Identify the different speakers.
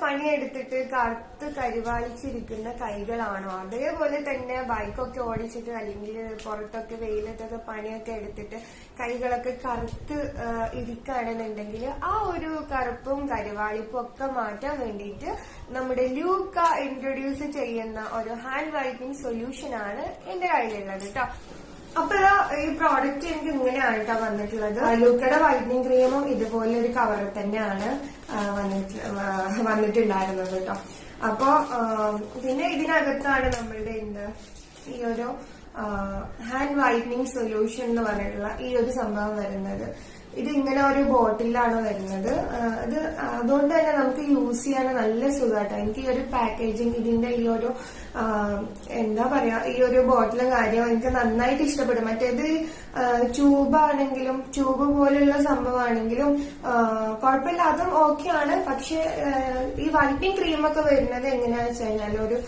Speaker 1: പണിയെടുത്തിട്ട് കറുത്ത് കരിവാളിച്ചിരിക്കുന്ന കൈകളാണോ, അതേപോലെ തന്നെ ബൈക്കൊക്കെ ഓടിച്ചിട്ട് അല്ലെങ്കിൽ പുറത്തൊക്കെ വെയിലത്തൊക്കെ പണിയൊക്കെ എടുത്തിട്ട് കൈകളൊക്കെ കറുത്ത് ഇരിക്കുകയാണെന്നുണ്ടെങ്കിൽ ആ ഒരു കറുപ്പും കരിവാളിപ്പും ഒക്കെ മാറ്റാൻ വേണ്ടിയിട്ട് നമ്മുടെ ലൂക്ക ഇൻട്രൊഡ്യൂസ് ചെയ്യുന്ന ഒരു ഹാൻഡ് വൈറ്റനിങ് സൊല്യൂഷൻ ആണ് എന്റെ കയ്യിലുള്ളത് കേട്ടോ. അപ്പൊ ഈ പ്രോഡക്റ്റ് എനിക്ക് ഇങ്ങനെയാണ് കേട്ടോ വന്നിട്ടുള്ളത്. ലൂക്കയുടെ വൈറ്റനിങ് ക്രീമും ഇതുപോലെ ഒരു കവറിൽ തന്നെയാണ് വന്നിട്ടുണ്ടായിരുന്നത് കേട്ടോ. അപ്പൊ പിന്നെ ഇതിനകത്താണ് നമ്മളുടെ ഈ ഒരു ഹാൻഡ് വൈറ്റനിങ് സൊല്യൂഷൻ എന്ന് പറഞ്ഞിട്ടുള്ള ഈ ഒരു സംഭവം വരുന്നത്. ഇത് ഇങ്ങനെ ഒരു ബോട്ടിലാണ് വരുന്നത്. ഇത് അതുകൊണ്ട് തന്നെ നമുക്ക് യൂസ് ചെയ്യാൻ നല്ല സുഖമായിട്ടോ. എനിക്ക് ഈ ഒരു പാക്കേജിങ്, ഇതിന്റെ ഈ ഒരു എന്താ പറയാ, ഈ ഒരു ബോട്ടിലും കാര്യം എനിക്ക് നന്നായിട്ട് ഇഷ്ടപ്പെടും. മറ്റേത് ട്യൂബാണെങ്കിലും ട്യൂബ് പോലുള്ള സംഭവമാണെങ്കിലും കുഴപ്പമില്ല, അതും ഓക്കെയാണ്. പക്ഷെ ഈ വൈറ്റനിങ് ക്രീമൊക്കെ വരുന്നത് എങ്ങനെയാണെന്ന് വെച്ച് കഴിഞ്ഞാൽ ഒരു